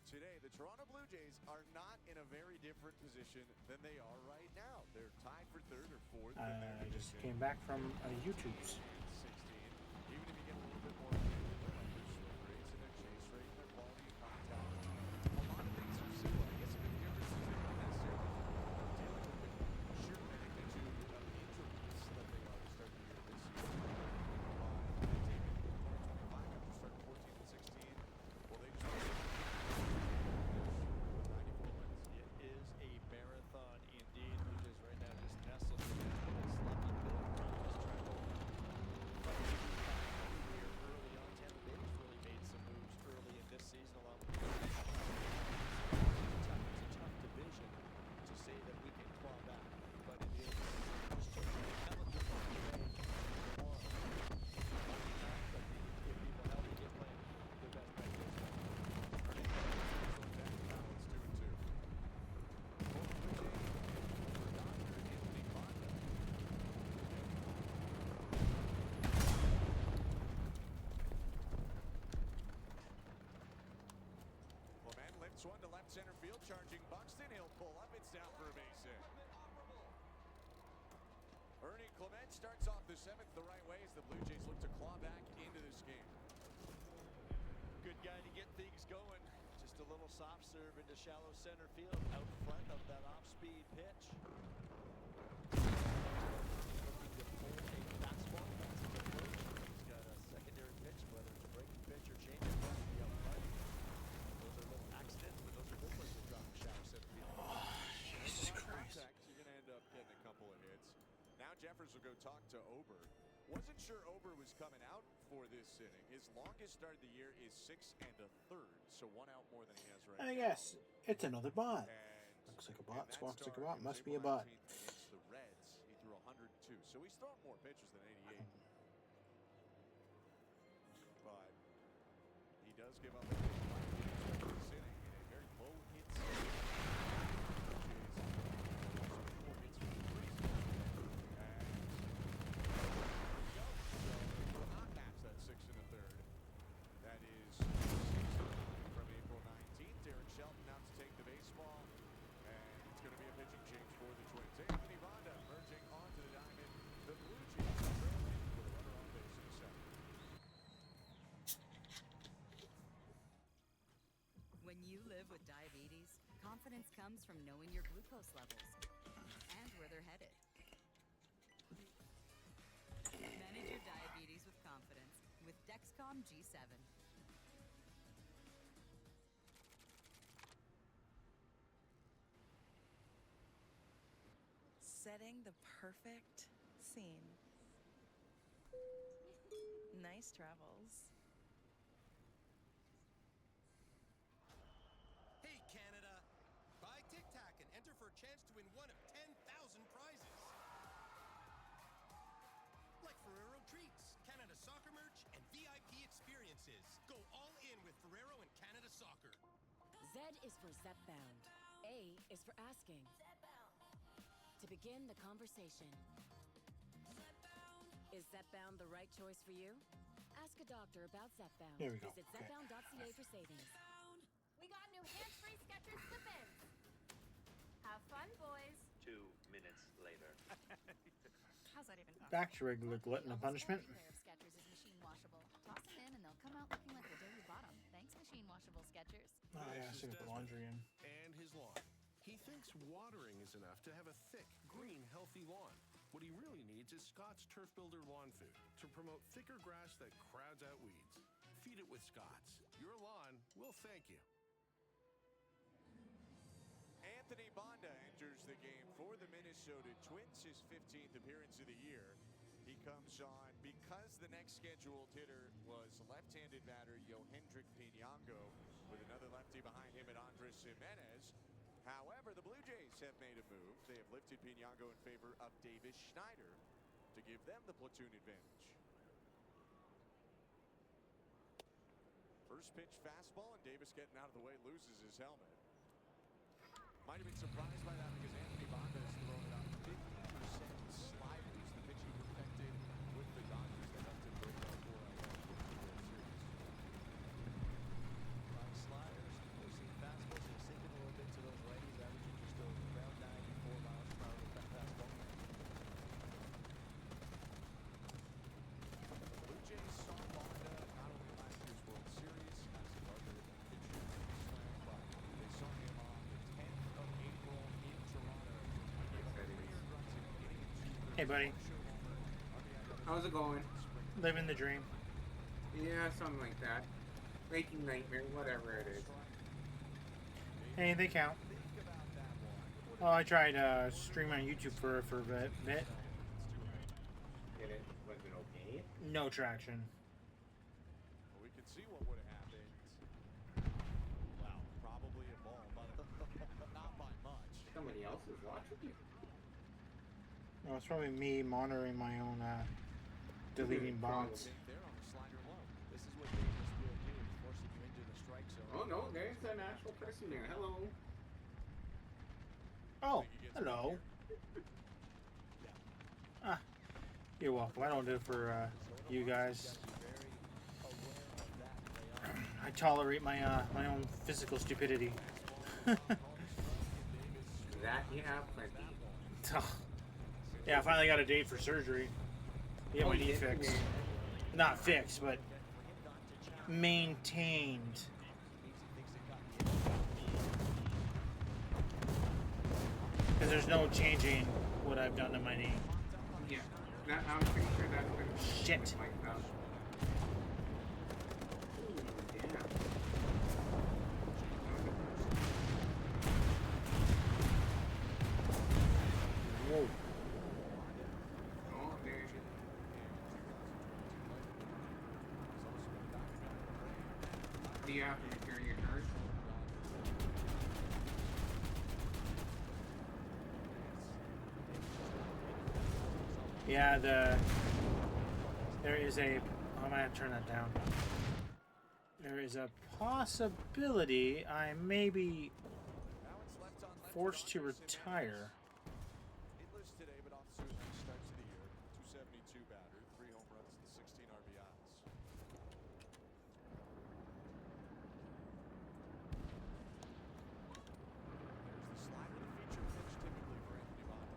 today, the Toronto Blue Jays are not in a very different position than they are right now. They're tied for third or fourth. I just came back from YouTube's. 16. Even if you get a little bit more their swing rates and their chase rate and their quality of contact, a lot of things are similar. I guess the big difference is they're not necessarily dealing with the sheer magnitude of injuries that they are to start the year this year. Taking 2025 after starting 14 and 16, well, they just 94 wins. It is a marathon indeed. Blue Jays right now just nestled in this lucky build from this travel. Early on, Tampa Bay has really made some moves early in this season along with it's a tough division to say that we can claw back, but it is just a intelligent way on. But if people healthy get playing their best practice. Balance 2 and 2. For the Blue Jays, for Dr. Anthony Bonda. Clement lifts one to left center field, charging Buxton. He'll pull up. It's down for a base hit. Ernie Clement starts off the 7th the right way as the Blue Jays look to claw back into this game. Good guy to get things going. Just a little soft serve into shallow center field out front of that off-speed pitch. Looking to pull a fastball. That's a good approach. He's got a secondary pitch, whether it's a breaking pitch or change it, to be out front. Those are little accidents, but those are good ones to drop a shallow center field. Jesus Christ. Contact, you're going to end up getting a couple of hits. Now Jeffers will go talk to Ober. Wasn't sure Ober was coming out for this inning. His longest start of the year is 6 1/3, so 1 out more than he has right now. I guess it's another bot. And Looks like a bot, that squawks like a start, bot, he must was be a April bot. 19th against the Reds. He threw 102, so he's thrown more pitches than 88. But he does give up a hit this inning in a very low hit that 6 1/3. That is from April 19th. Derek Shelton out to take the baseball. And it's going to be a pitching change for the Twins. Anthony Bonda merging onto the diamond. The Blue Jays are trailing with a runner on base in the 7th. When you live with diabetes, confidence comes from knowing your glucose levels and where they're headed. Manage your diabetes with confidence with Dexcom G7. Setting the perfect scene. Nice travels. Hey, Canada! Buy Tic Tac and enter for a chance to win one of 10,000 prizes. Like Ferrero treats, Canada Soccer merch, and VIP experiences. Go all in with Ferrero and Canada Soccer. Z is for Zepbound. A is for asking. To begin the conversation. Is Zepbound the right choice for you? Ask a doctor about Zepbound. There we go. Visit Okay. Zepbound.ca for savings. We got new hands-free Skechers slip-ins. Have fun, boys. 2 minutes later. How's that even? Back to regular glutton and punishment. Every pair of Skechers is machine washable. Toss them in and they'll come out looking like the day you bought them. Thanks, machine washable Skechers. Oh yeah, I should put laundry in. And his lawn. He thinks watering is enough to have a thick, green, healthy lawn. What he really needs is Scott's Turf Builder Lawn Food to promote thicker grass that crowds out weeds. Feed it with Scott's. Your lawn will thank you. Anthony Bonda enters the game for the Minnesota Twins, his 15th appearance of the year. He comes on because the next scheduled hitter was left-handed batter Yohendrick Pinango with another lefty behind him at Andres Jimenez. However, the Blue Jays have made a move. They have lifted Pinango in favor of Davis Schneider to give them the platoon advantage. First pitch fastball, and Davis getting out of the way loses his helmet. Might have been surprised by that because Anthony Bonda has thrown about 50% sliders, the pitch he perfected with the Dodgers. They left him break out for a series. Sliders, pushing Hey, buddy. How's it going? Living the dream. Yeah, something like that. Waking nightmare, whatever it is. Hey, they count. Well, I tried streaming on YouTube for a bit. Did it? Was it okay? No traction. Well, we can see what would have happened. Wow, probably a ball, but not by much. Somebody else is watching you. Well, it's probably me monitoring my own deleting bots. There on the slider low. This is what dangerous will do. It's forcing you into the strike zone. Oh no, there's an actual person there. Hello. Oh, hello. Ah, you're welcome. I don't do it for you guys. I tolerate my my own physical stupidity. That you have plenty. Yeah, I finally got a date for surgery. Get my knee fixed. Not fixed, but maintained. Because there's no changing what I've done to my knee. Yeah, that, I'm pretty sure that's been Shit. like that. Ooh, damn. Whoa. Oh, there you Do you have to repair your cars? Yeah, there is a. I'm gonna have to turn that down. There is a possibility I may be forced to retire. Hitless today, but off to a nice start to the year. 272 batter, 3 home runs and 16 RBIs. There's the slider, the feature pitch typically for Anthony Banda.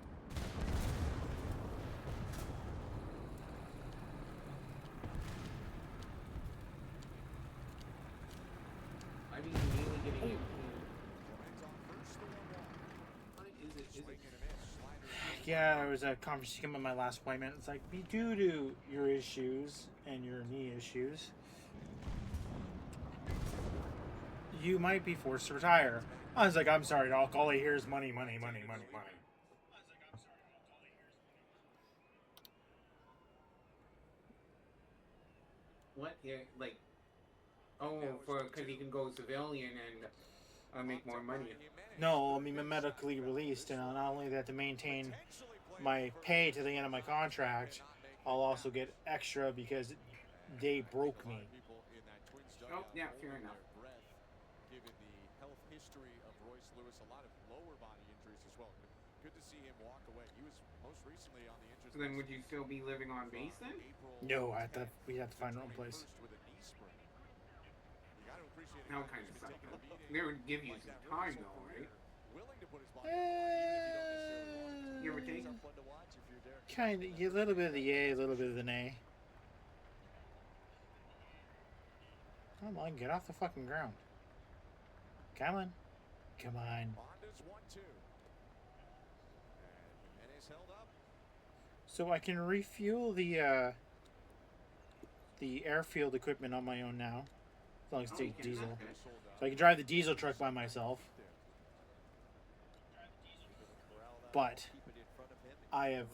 I mean, really getting into Remains on first, the 1-1. is it Swing and a miss. Slider. Yeah, there was a conversation at my last appointment. It's like, due to your issues and your knee issues, you might be forced to retire. I was like, I'm sorry, Doc. All I hear is money, money, money, money, money. what? Yeah, like, oh, for because he can go civilian and make more money. No, I mean, I'm medically released, and not only that, to maintain my pay to the end of my contract, I'll also get extra because they broke me. Oh, yeah, fair enough. Given the health history of Royce Lewis, a lot of lower body injuries as well. Good to see him walk away. He was most recently on the injured So then, would you still be living on base then? No, we have to find our own place. That kind of suck. They would give you some time though, right? You ever take? Kind of, a little bit of the yay, a little bit of the nay. Come on, get off the fucking ground. Come on. Come on. Bonda's 1-2. And is held up. So I can refuel the airfield equipment on my own now. As long as it's diesel. So I can drive the diesel truck by myself. But I have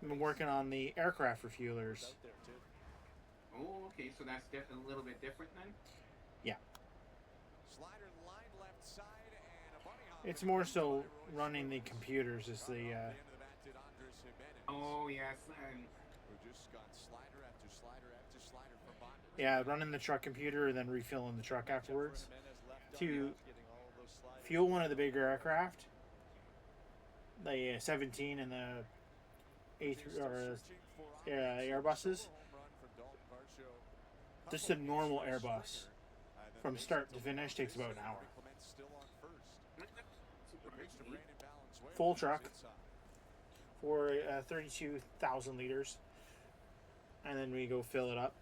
been working on the aircraft refuelers. Oh, okay, so that's a little bit different then? Yeah. Slider line left side and a bunny hop. It's more so running the computers as the Oh, yes, and Who just got slider after slider after slider from Bonda. yeah, running the truck computer and then refilling the truck afterwards to fuel one of the bigger aircraft, the 17 and the A3 or Airbuses. Just a normal Airbus from start to finish takes about an hour. Full truck for 32,000 liters, and then we go fill it up.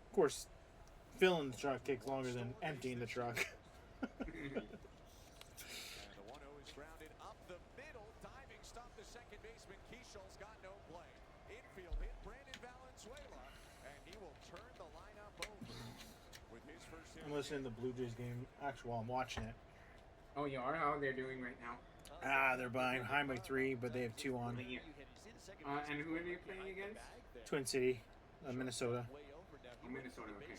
Of course, filling the truck takes longer than emptying the truck. I'm listening to the Blue Jays game. Actually, while I'm watching it. Oh, you are? How they're doing right now? They're behind by 3, but they have 2 on. And who are they playing against? Twin City, Minnesota. Oh, Minnesota, okay.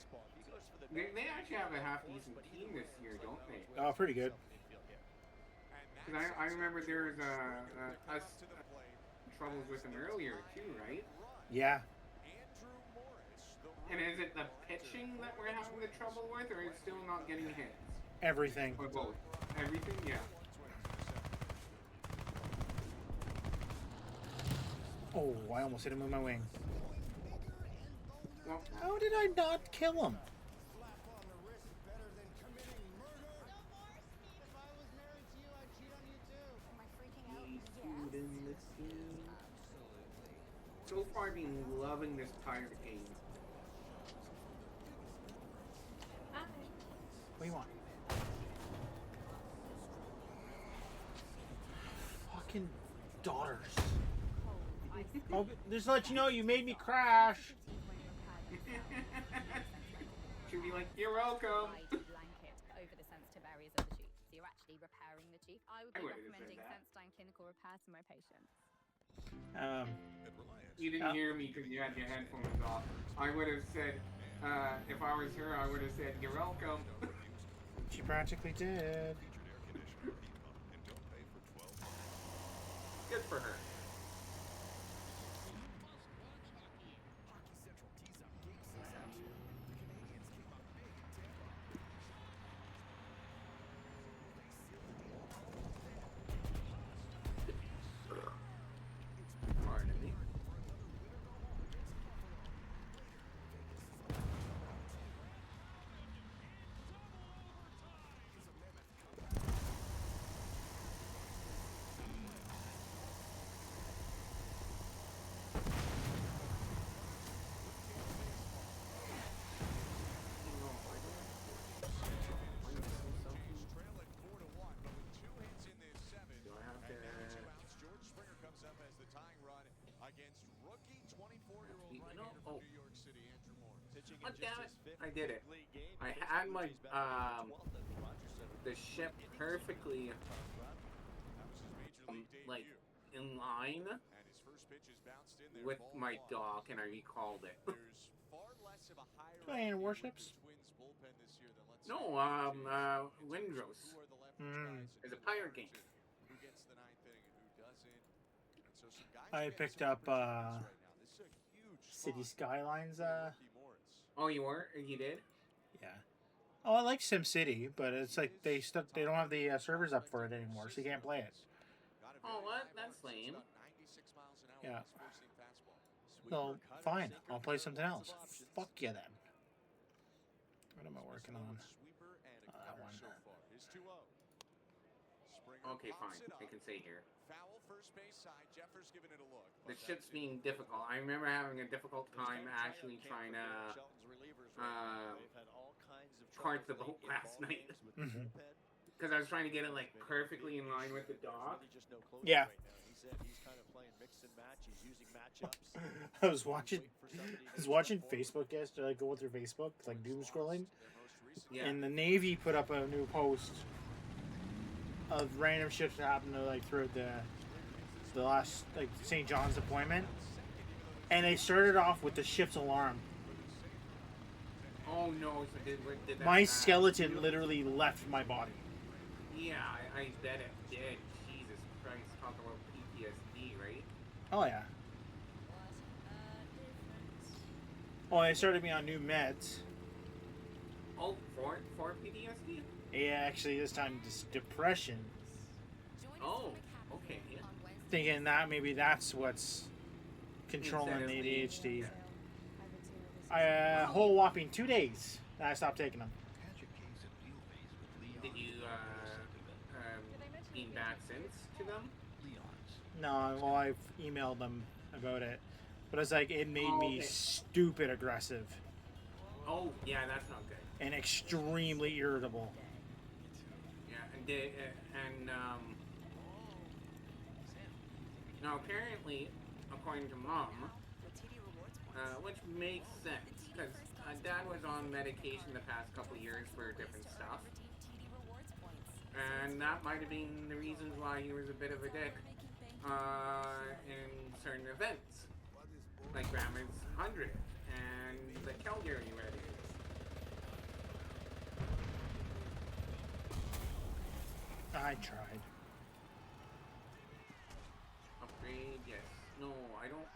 They actually have a half-decent team this year, don't they? Oh, pretty good. Because I remember there was us troubles with them earlier, too, right? Yeah. And is it the pitching that we're having the trouble with, or is it still not getting hits? Everything. Or both? Everything? Yeah. Oh, I almost hit him with my wing. Well, how did I not kill him? So far, I've been loving this pirate game. What do you want? Fucking daughters. Oh, just to let you know, you made me crash. She'll be like, you're welcome. Blanket over the sensitive areas of the cheek. So you're actually repairing the cheek. I would be recommending Sensodyne clinical repair to my patients. You didn't hear me because you had your headphones off. I would have said, if I was her, I would have said, you're welcome. She practically did. Good for her. Pardon me. Oh, damn it. I did it. I had my, the ship perfectly, like, in line with my dock, and I recalled it. Playing warships? No, Windrose. It's a pirate game. I picked up, City Skylines, Oh, you were? You did? Yeah. Oh, I like SimCity, but it's like they don't have the servers up for it anymore, so you can't play it. Oh, what? That's lame. Yeah. Well, fine. I'll play something else. Fuck you then. What am I working on? That one. Okay, fine. I can stay here. The ship's being difficult. I remember having a difficult time actually trying to cart the boat last night. Because I was trying to get it like perfectly in line with the dock. Yeah. I was watching Facebook yesterday, like going through Facebook, like doom scrolling. Yeah. And the Navy put up a new post of random ships that happened to like through the last like St. John's deployment, and they started off with the ship's alarm. Oh no! So did that my skeleton literally left my body. Yeah, I bet it did. Jesus Christ! Talk about PTSD, right? Oh yeah. Oh, they started me on new meds. Oh, for PTSD? Yeah, actually, this time it's depression. Oh, okay. Yeah. Thinking that maybe that's what's controlling the ADHD. A whole whopping 2 days that I stopped taking them. Did you been back since to them? No, well, I've emailed them about it, but it's like it made me stupid aggressive. Oh, yeah, that's not good. And extremely irritable. Now apparently, according to Mom, which makes sense, because Dad was on medication the past couple years for different stuff. And that might have been the reasons why he was a bit of a dick in certain events. Like Grandma's 100 and the Calgary wedding. I tried. Upgrade, yes. No, I don't.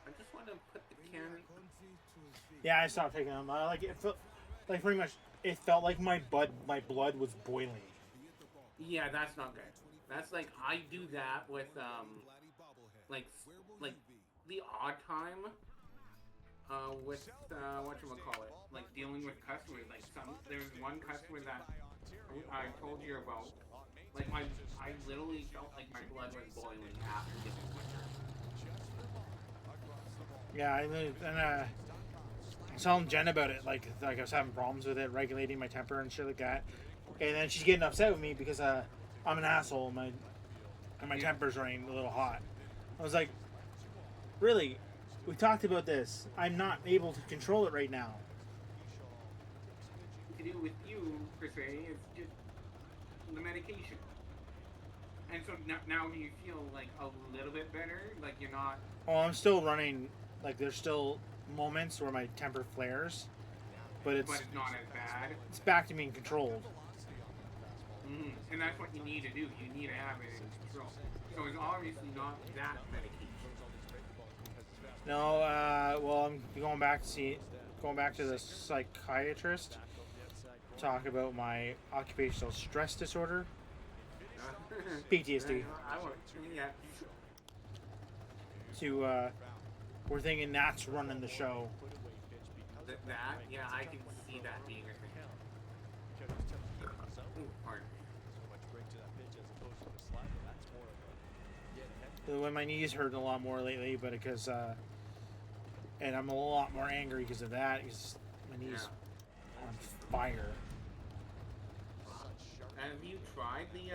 I just want to put the cannon. Yeah, I stopped taking them. Like it felt like pretty much. It felt like my blood was boiling. Yeah, that's not good. That's like I do that with like the odd time with whatchamacallit, like dealing with customers. Like there's one customer that I told you about. Like I literally felt like my blood was boiling after getting Switcher. Yeah, I was telling Jen about it. Like I was having problems with it, regulating my temper and shit like that. And then she's getting upset with me because I'm an asshole and my temper's running a little hot. I was like, really? We talked about this. I'm not able to control it right now. To do with you, per se, it's just the medication. And so now do you feel like a little bit better? Like you're not... Oh, I'm still running. Like there's still moments where my temper flares. But it's not as bad. It's back to being controlled. Mm-hmm. And that's what you need to do. You need to have it in control. So it's obviously not that medication. No, well, I'm going back to the psychiatrist. Talk about my occupational stress disorder. PTSD. We're thinking that's running the show. That? Yeah, I can see that being a thing. When my knees hurt a lot more lately, but because and I'm a lot more angry because of that. Because my knees on fire. Have you tried the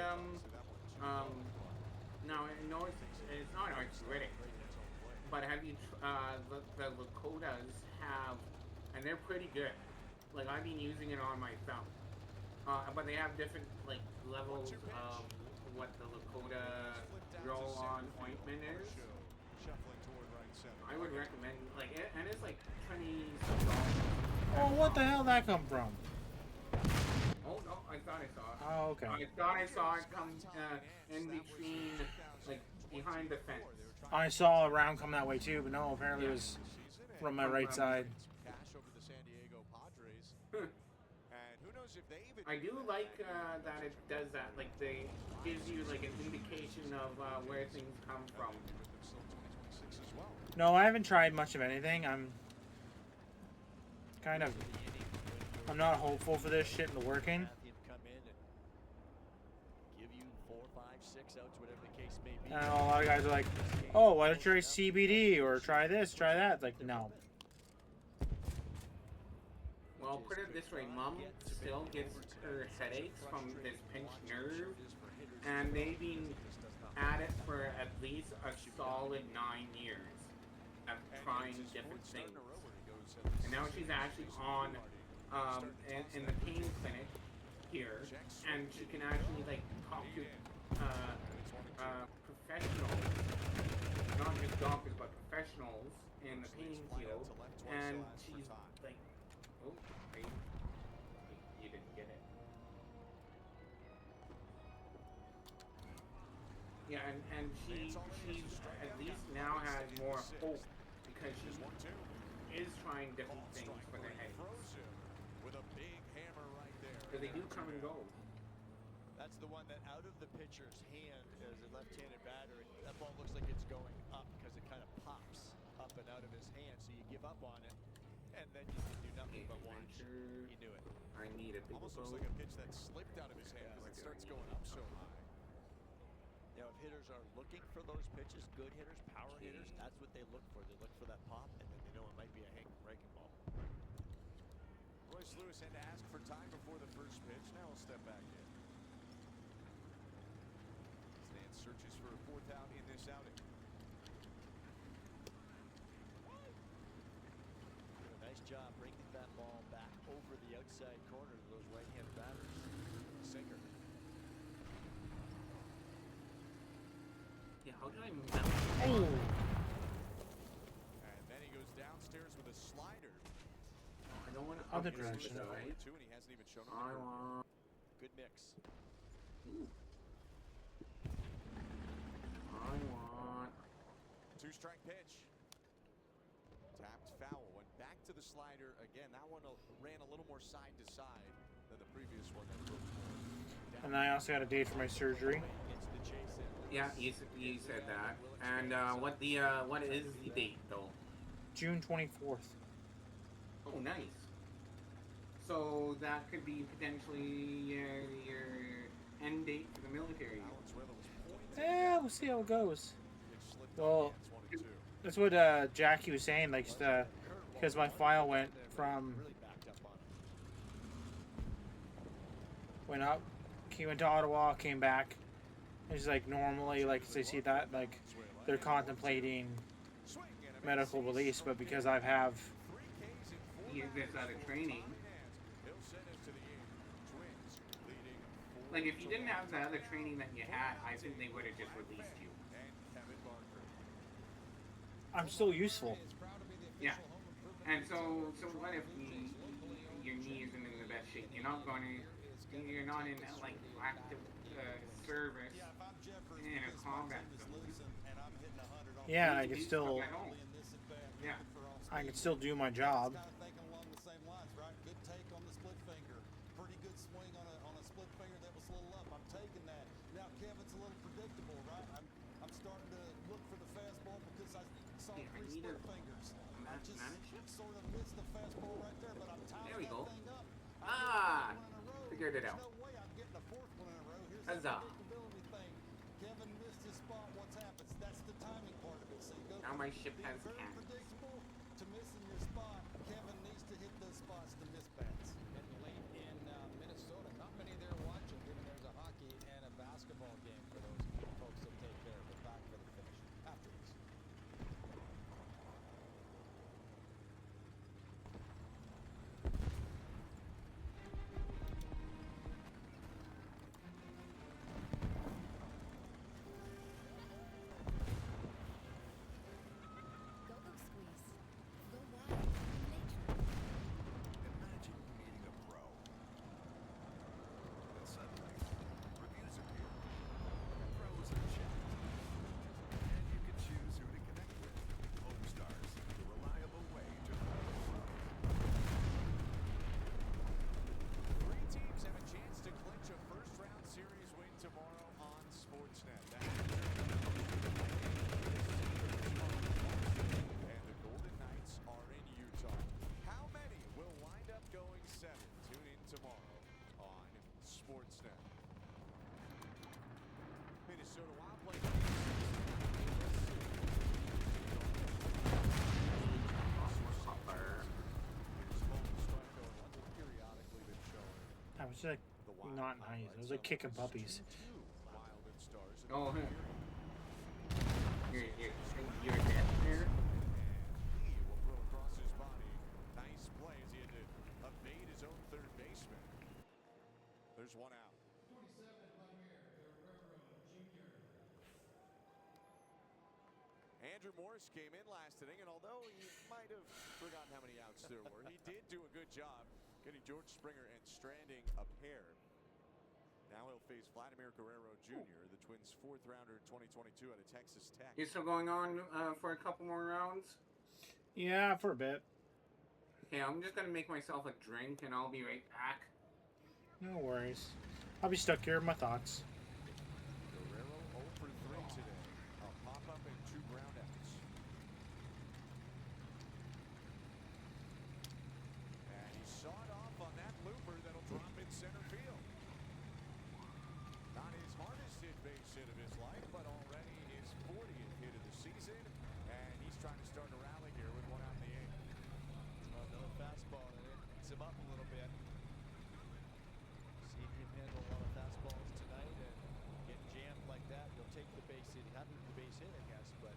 no, I know it's not arthritic, but have you the Lakotas have, and they're pretty good. Like I've been using it on my thumb, but they have different like levels of what the Lakota roll-on ointment is. I would recommend and it's like $20. Oh, what the hell did that come from? Oh no, I thought I saw it. Oh, okay. I thought I saw it come in between, like behind the fence. I saw a round come that way too, but no, apparently it was from my right side. I do like that it does that. Like they gives you like an indication of where things come from. No, I haven't tried much of anything. I'm not hopeful for this shit to working. I know a lot of guys are like, oh, why don't you try CBD or try this, try that? It's like, no. Well, put it this way, Mom still gets her headaches from this pinched nerve, and they've been at it for at least a solid 9 years of trying different things. And now she's actually on in the pain clinic here, and she can actually like talk to professionals, not just doctors, but professionals in the pain field, and she's like, oh, wait, you didn't get it. Yeah, and she at least now has more hope because she is trying different things for the headaches. Because they do come and go. That's the one that out of the pitcher's hand as a left-handed batter, that ball looks like it's going up because it kind of pops up and out of his hand. So you give up on it, and then you can do nothing but watch. You knew it. I need a big Almost looks like a pitch that slipped out of his hand because it starts going up so high. You know, if hitters are looking for those pitches, good hitters, power hitters, that's what they look for. They look for that pop, and then they know it might be a hanging breaking ball. Royce Lewis had to ask for time before the first pitch. Now he'll step back in. Stan searches for a fourth out in this outing. Did a nice job bringing back inside corner to those right-handed batters. Sinker. Yeah, how did I melt? Oh. And then he goes downstairs with a slider. I don't want to Other up direction. this side. And he hasn't even shown him I the curve. want. Good mix. Ooh. I want. 2-strike pitch. Tapped foul. Went back to the slider again. That one ran a little more side to side than the previous one. And I also got a date for my surgery. Yeah, you said that. And what is the date though? June 24th. Oh, nice. So that could be potentially your end date for the military. Yeah, we'll see how it goes. Well, that's what Jackie was saying, like, because my file went up, he went to Ottawa, came back. It's like normally, like, they see that, like, they're contemplating medical release, but because I have this other training. Like, if you didn't have the other training that you had, I think they would have just released you. I'm still useful. Yeah. And so what if your knee isn't in the best shape? You're not in like active service in a combat zone. Yeah, I can still. Yeah. I can still do my job. Good take on the split finger. Pretty good swing on a split finger that was a little up. I'm taking that. Now Kevin's a little predictable, right? I'm starting to look for the fastball because I saw 3 split fingers. I just sort of missed the fastball right there, but I'm tying that thing up. Figured it out. There's no way I'm getting a 4th one in a row. Here's Huzzah. the predictability thing. Kevin missed his spot. What happens? That's the timing part of it. So you go Now my ship has very cast. predictable to missing your spot. Kevin needs to hit those spots to miss bats. And late in Minnesota, not many there watching, given there's a hockey and a basketball game for those folks that take care of it. Back for the finish after this. Go-go squeeze. Go wild in nature. Imagine meeting a pro. And suddenly, reviews appear. Pros are checked. And you can choose who to connect with. Homestars, the reliable way to know a pro. 3 teams have a chance to clinch a first-round series win tomorrow on Sportsnet. And the Golden Knights are in Utah. How many will wind up going 7? Tune in tomorrow on Sportsnet. Minnesota Wild play. Periodically been showing. I was like, not nice. I was like kicking puppies. Wild and Stars. Oh, you're dead there? He will throw across his body. Nice play as he had to evade his own third baseman. There's one out. Andrew Morris came in last inning, and although he might have forgotten how many outs there were, he did do a good job getting George Springer and stranding a pair. Now he'll face Vladimir Guerrero Jr., the Twins' 4th rounder in 2022 out of Texas Tech. You're still going on for a couple more rounds? Yeah, for a bit. Okay, I'm just gonna make myself a drink and I'll be right back. No worries. I'll be stuck here with my thoughts. Guerrero 0 for 3 today. A pop-up and 2 groundouts. And he sawed off on that looper that'll drop in center field. Not his hardest hit base hit of his life, but already his 40th hit of the season. And he's trying to start a rally here with 1 out in the 8th. Another fastball, and it hits him up a little bit. Seen him handle a lot of fastballs tonight, and get jammed like that, you'll take the base hit. Happy with the base hit, I guess, but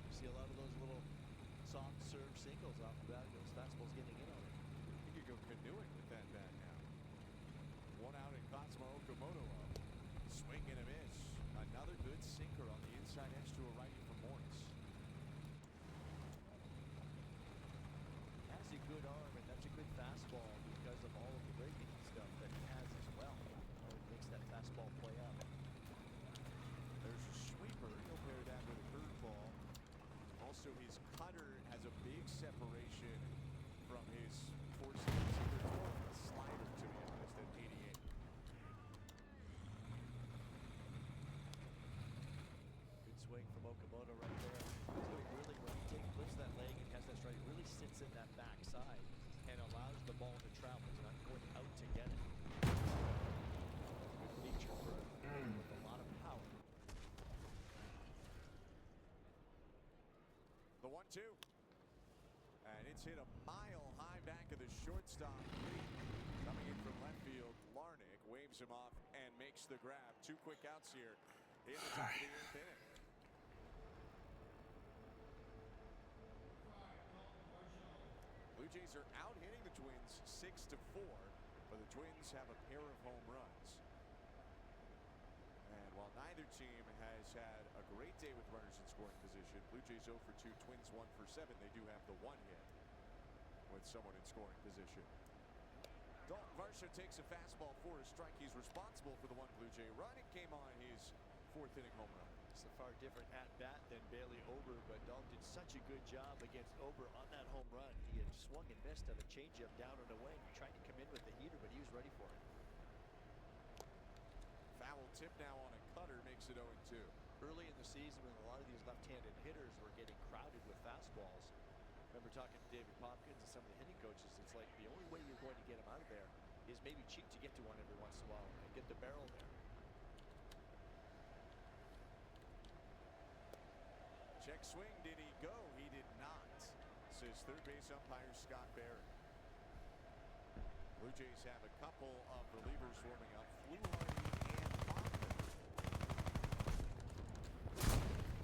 you see a lot of those little soft serve singles off the bat. Those fastballs getting in on it. go canoeing with that bat now. One out and Cosmo Okamoto up. Swing and a miss. Another good sinker on the inside edge to a righty for Morris. Has a good arm, and that's a good fastball because of all of the breaking stuff that he has as well. It makes that fastball play out. There's a sweeper. He'll pair that with a curveball. Also, his cutter has a big separation from his four-seam. There's more of a slider, to be honest, at 88. Good swing from Okamoto right there. So he really, when he lifts that leg and has that strike, it really sits in that backside and allows the ball to travel. He's not going out to get it. Good feature for with a lot of power. The 1-2. And it's hit a mile high back of the shortstop. Coming in from left field, Larnach waves him off and makes the grab. 2 quick outs here in the top of the 8th inning. Blue Jays are out hitting the Twins 6-4, but the Twins have a pair of home runs. And while neither team has had a great day with runners in scoring position, Blue Jays 0 for 2, Twins 1 for 7. They do have the 1 hit with someone in scoring position. Dalton Varsho takes a fastball for a strike. He's responsible for the 1 Blue Jay run. It came on his 4th inning home run. It's a far different at-bat than Bailey Ober, but Dalton did such a good job against Ober on that home run. He had swung and missed on a changeup down and away. He tried to come in with the heater, but he was ready for it. Foul tip now on a cutter makes it 0-2. Early in the season, when a lot of these left-handed hitters were getting crowded with fastballs, remember talking to David Popkins and some of the hitting coaches, it's like the only way you're going to get him out of there is maybe cheat to get to one every once in a while and get the barrel there. Check swing, did he go? He did not, says third base umpire Scott Barrett. Blue Jays have a couple of relievers warming up, Fluharty and Hoffman.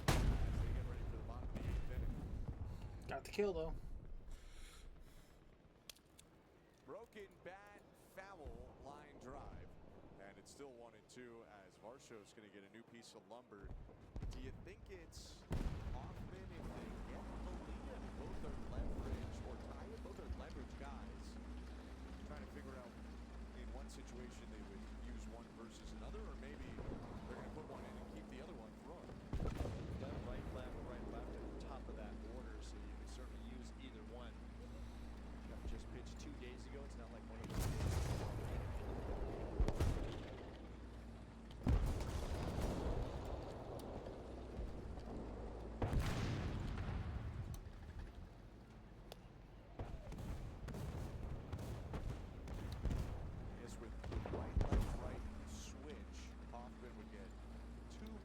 As they get ready for the bottom of the 8th inning. Got the kill, though. Broken bat, foul, line drive. And it's still 1-2 as Varsho's going to get a new piece of lumber. Do you think it's Hoffman if they get Molina? Both are leverage, or Taya, both are leverage guys. Trying to figure out in one situation they would use one versus another, or maybe they're going to put one in and keep the other one throwing. You've got right left at the top of that order, so you can certainly use either one. Jeff just pitched 2 days ago. It's not like one of those days.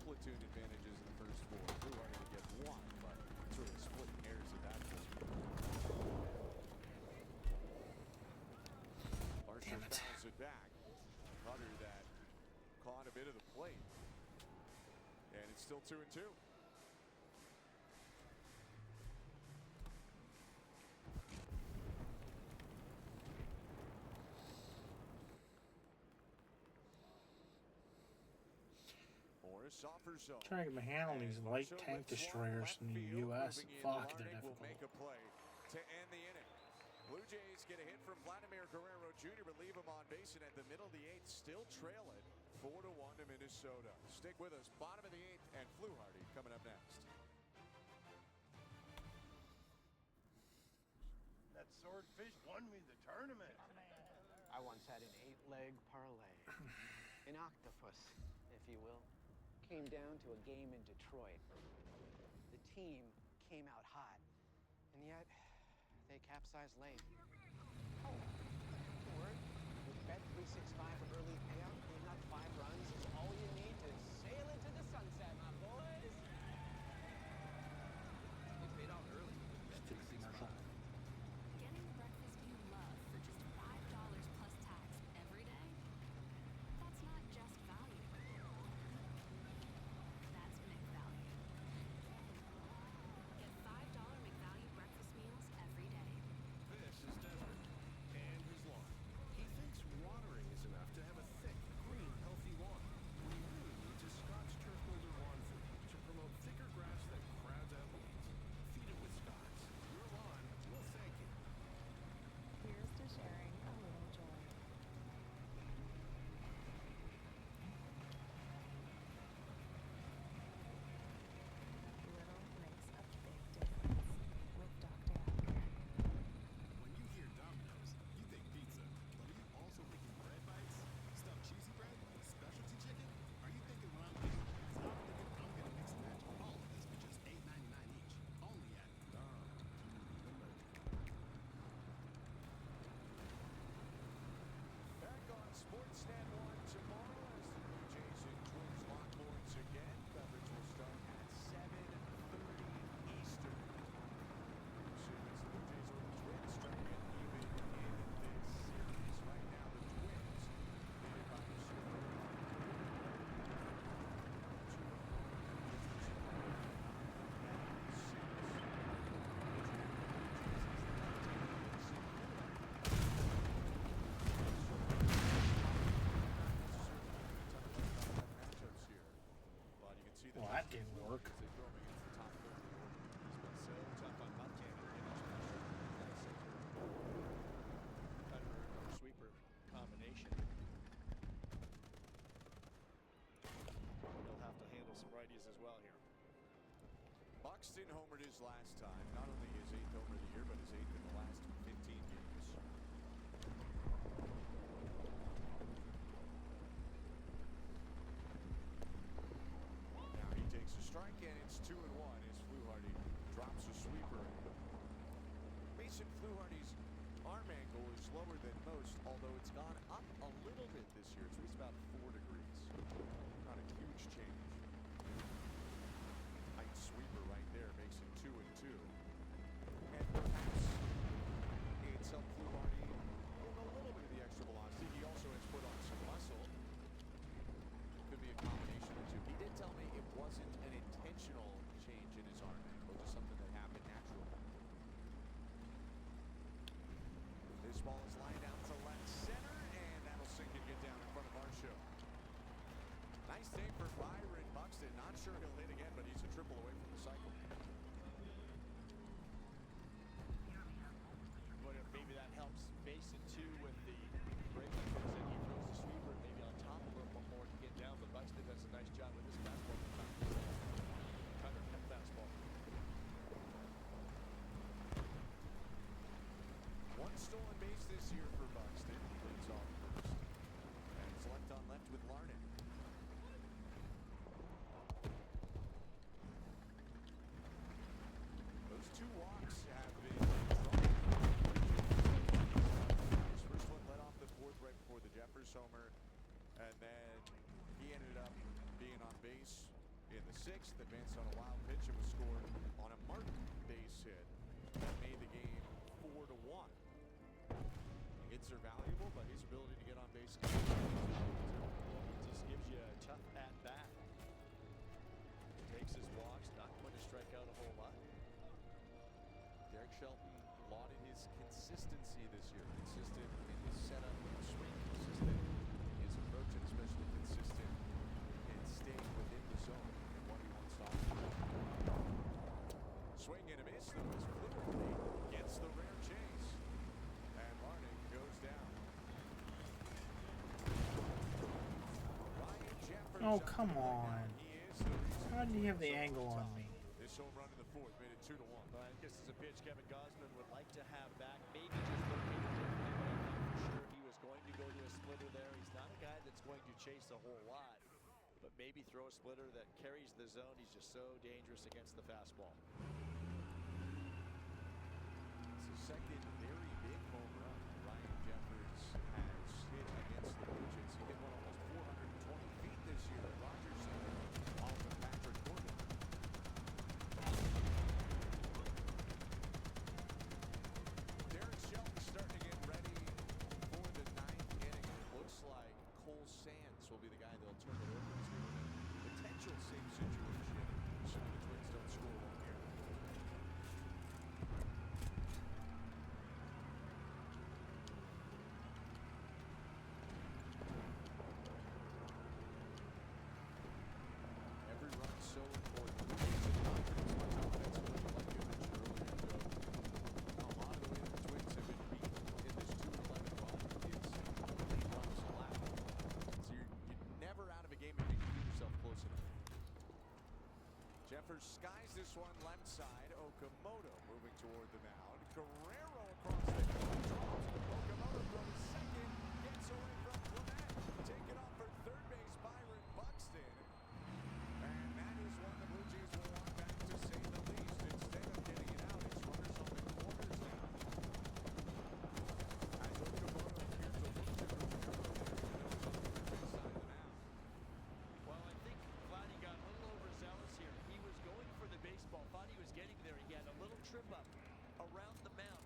Platoon advantages in the first 4. Fluharty to get 1, but sort of splitting hairs at that point. Varsho fouls it back. Cutter that caught a bit of the plate. And it's still 2-2. Offers zone. Trying to get my hand on these light tank destroyers in the U.S. Fuck, they're difficult. Will make a play to end the inning. Blue Jays get a hit from Vladimir Guerrero Jr., but leave him on base, and at the middle of the 8th, still trail it 4-1 to Minnesota. Stick with us. Bottom of the 8th, and Fluharty coming up next. That swordfish won me the tournament. I once had an 8-leg parlay. An octopus, if you will. Came down to a game in Detroit. The team came out hot, and yet they capsized late. Oh, word. With Bet365 early payout, getting up 5 runs is all you need to sail into the sunset, my boys. They paid out early with Bet365. Getting the breakfast you love for just $5 plus tax every day? That's not just value. That's McValue. Get $5 McValue breakfast meals every day. This is Desmond and his Buxton homered his last time. Not only his 8th homer of the year, but his 8th in the last 15 games. Now he takes a strike, and it's 2-1 as Fluharty drops a sweeper. Mason Fluharty's arm angle is lower than most, although it's gone up a little bit this year. It's reached about 4 degrees. Not a huge change. Nice sweeper right there makes it 2-2. And perhaps it's helped Fluharty with a little bit of the extra velocity. He also has put on some muscle. Could be a combination of the two. He did tell me it wasn't an intentional change in his arm angle, just something that happened naturally. This ball is lined out to left center, and that'll sink and get down in front of Varsho. Nice save for Byron Buxton. Not sure he'll hit again, but he's a triple away from the cycle. But maybe that helps Mason too with the break. He throws the sweeper maybe on top a little bit more to get down, but Buxton does a nice job with this fastball. Cutter fastball. One stolen base this year for Buxton. He leads off first. And it's left on left with Larned. Those 2 walks have been drawn. His first one led off the 4th right before the Jeffers homer. And then he ended up being on base in the 6th. Advanced on a wild pitch and was scored on a Martin base hit that made the game 4-1. Hits are valuable, but his ability to get on base just gives you a tough at-bat. Takes his walks, not going to strike out a whole lot. Derek Shelton lauded his consistency this year. Consistent in his setup and swing, consistent in his approach, and especially consistent in staying within the zone and what he wants to offer. Swing and a miss, though, as Fluharty gets the rare chase. And Larned goes down. Ryan Jeffers. Oh, come on. How did he have the angle on me? This home run in the 4th made it 2-1. I guess it's a pitch Kevin Gausman would like to have back. Maybe just located differently, but I'm not for sure he was going to go to a splitter there. He's not a guy that's going to chase a whole lot, but maybe throw a splitter that carries the zone. He's just so dangerous against the fastball. It's the second very big home run Ryan Jeffers has hit against the Blue Jays. He hit one almost 420 feet this year at Rogers Center off of Patrick Corbin. Derek Shelton starting to get ready for the 9th inning. It looks like Cole Sands will be the guy they'll turn it over to in a potential same situation. Assuming the Twins don't score one here. Every run so important. Blue Jays have not been as much offensively like you mentioned earlier, Joe. A lot of the way the Twins have been beat in this 2-11 run is late runs allowed. So you're never out of a game if you can keep yourself close enough. Jeffers skies this one left side. Okamoto moving toward the mound. Guerrero across the field. Draws. Okamoto throws second. Gets away from Clement. Taken off for third base, Byron Buxton. And that is one the Blue Jays will want back, to say the least. Instead of getting it out, it's runners on the corners now. As Okamoto appears to look to Guerrero there, even though he's on the third base side of the mound. Well, I think Vladdy got a little overzealous here. He was going for the baseball, thought he was getting there. He had a little trip up around the mound.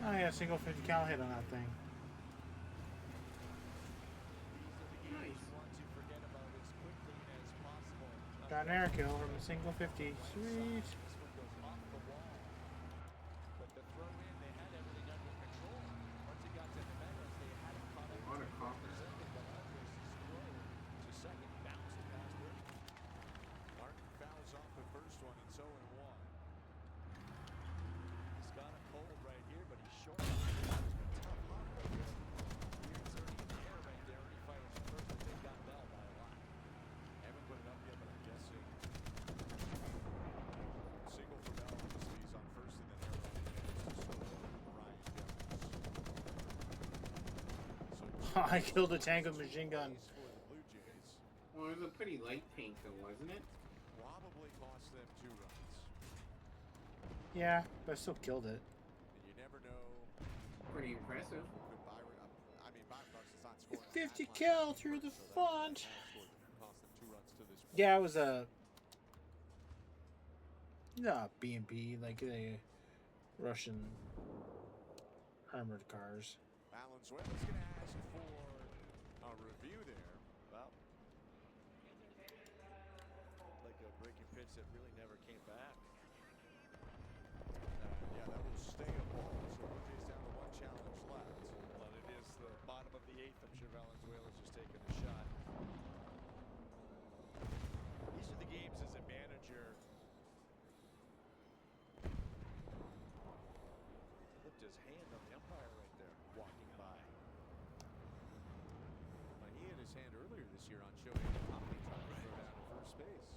Oh yeah, single 50 cal hit on that thing. Nice. Got an air kill from a single 50. Sweet. What a copper. Martin fouls off the first one. It's 0-1. He's got a cold right here, but he's short. Tough hop right there. Beard's already in the air right there. He fires first, but they got Bell by a lot. Haven't put it up yet, but I'm guessing. Single for Bell. He's on first and then Ryan Jeffers. I killed a tank with a machine gun. For the Blue Jays. Well, it was a pretty light tank though, wasn't it? Probably cost them 2 runs. Yeah, but I still killed it. And you never know. Pretty impressive. Could Byron, I mean, Byron Buxton's not scoring. 50 kill through the front. Cost them 2 runs to this point. Yeah, it was a BMP, like the Russian armored cars. Valenzuela's going to ask for a review there. Well, like a breaking pitch that really never came back. Yeah, that will stay a ball. So Blue Jays down to 1 challenge left. But it is the bottom of the 8th. I'm sure Valenzuela's just taking a shot. These are the games as a manager. Flipped his hand on the umpire right there, walking by. He had his hand earlier this year on Shohei Ohtani trying to throw down at first base.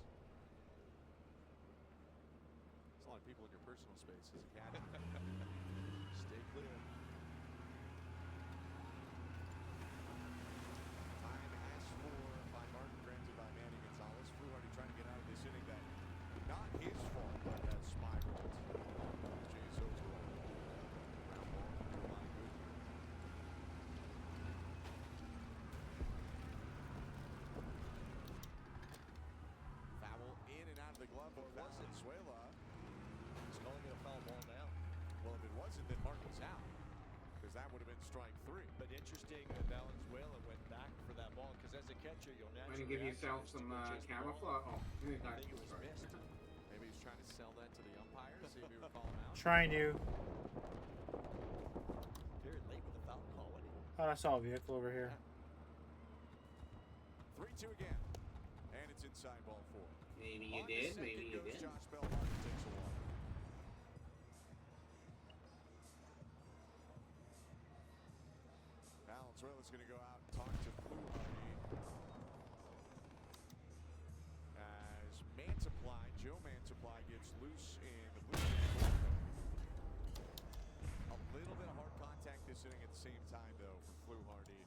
There's a lot of people in your personal space as a catcher. Stay clear. Time asked for by Martin, granted by Manny Gonzalez. Fluharty trying to get out of this inning that not his fault, but that spiraled. Jays overall. Ground ball can do a lot of good here. Foul in and out of the glove of Valenzuela. He's calling it a foul ball now. Well, if it wasn't, then Martin's out. Because that would have been strike 3. But interesting that Valenzuela went back for that ball because as a catcher, you'll Why naturally don't you give yourself some camouflage? Oh, you I got think it was sorry. missed. Maybe he's trying to sell that to the umpire, see if he would call him out. Trying to. Very late with the foul call. Thought I saw a vehicle over here. 3-2 again. And it's inside ball 4. Maybe you On did, to maybe you second goes did. Josh Bell. Martin takes a walk. Valenzuela's going to go out and talk to Fluharty. As Mantiply, Joe Mantiply gets loose in the Blue Jays bullpen. A little bit of hard contact this inning at the same time, though, for Fluharty.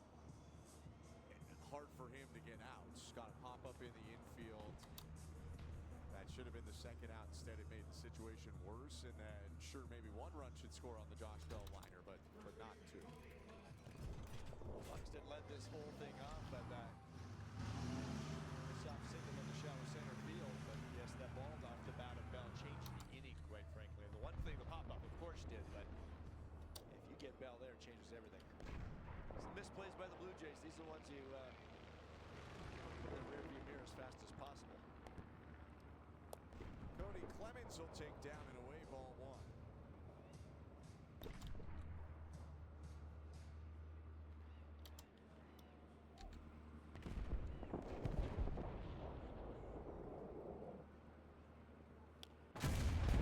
Hard for him to get out. Got to pop up in the infield. That should have been the second out. Instead, it made the situation worse. And then, sure, maybe 1 run should score on the Josh Bell liner, but not 2. Buxton led this whole thing off, but soft single in the shallow center field. But yes, that ball off the bat of Bell changed the inning, quite frankly. The one thing the pop-up, of course, did, but if you get Bell there, it changes everything. Some misplays by the Blue Jays. These are the ones you put in the rearview mirror as fast as possible. Cody Clemens will take down and away ball 1.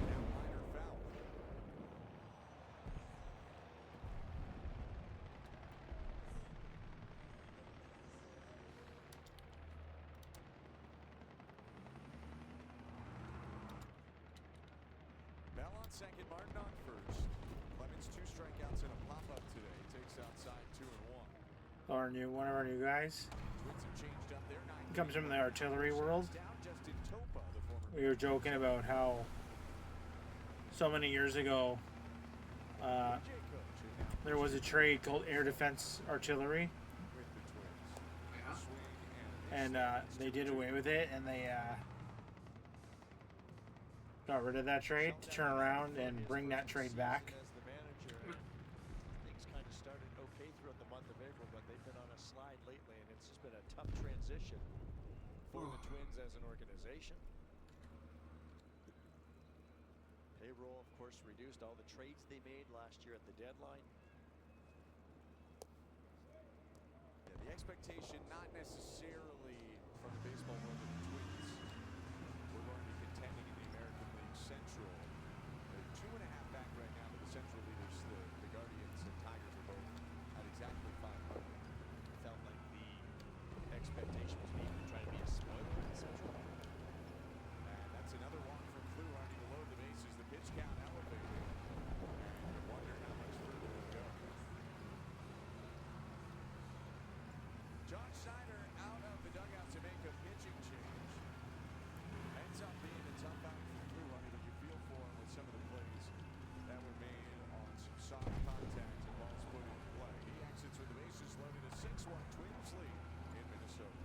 Now liner foul. Bell on second, Martin on first. Clemens 2 strikeouts and a pop-up today. Takes outside 2 and One of our new guys. 1. Twins have changed up their 9. He comes from the artillery world. Down Justin Topa, the former We were joking about how so many years ago there was a trade called Air Defense Artillery, with the Twins. Yeah. Swing and they did away with it, and they got rid of that trade to turn around and bring that trade back. As the manager, position for the Twins as an organization. Payroll, of course, reduced. All the trades they made last year at the deadline. Yeah, the expectation not necessarily from the baseball world of the Twins. We're going to be contending in the American League Central. They're 2.5 back right now, but the Central leaders, the Guardians and Tigers, are both at exactly 500. Felt like the expectation was maybe to try to be a spoiler in the Central. And that's another walk from Clue already below the bases. The pitch count elevated. And you wonder how much further to go. John Schneider out of the dugout to make a pitching change. Ends up being a tough out for Clue, but you feel for him with some of the plays that were made on some soft contact and balls put in play. He exits with the bases loaded, a 6-1 Twins lead in Minnesota.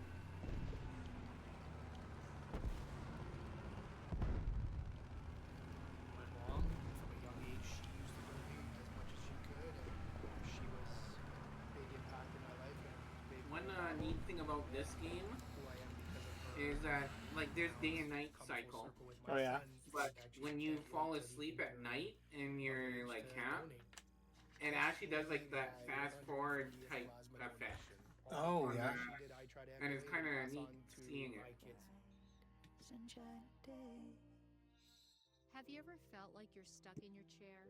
My mom, from a young age, she used to bring me as much as she could, and she was a big impact in my life. And big One neat thing about this game who I am because of her. is that, like, there's day and night cycle. Oh, yeah. But when you fall asleep at night in your, like, camp, it actually does, like, that fast-forward type effect. Oh, yeah. And it's kind of neat seeing it. Have you ever felt like you're stuck in your chair?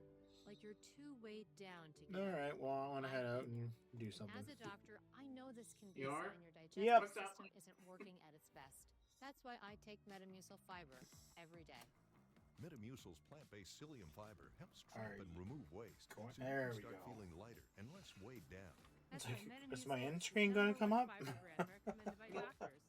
Like you're too weighed down to get All up? right. Well, I want to head out and do something. As a doctor, I know this can be You a are? sign your digestive Yep. system isn't working at its best. That's why I take Metamucil Fiber every day. Metamucil's plant-based psyllium fiber helps trap Alright. and remove waste, so you There can we start go. feeling lighter and less weighed down. That's Is why my Metamucil end is screen the gonna #1 come up? fiber brand recommended by doctors.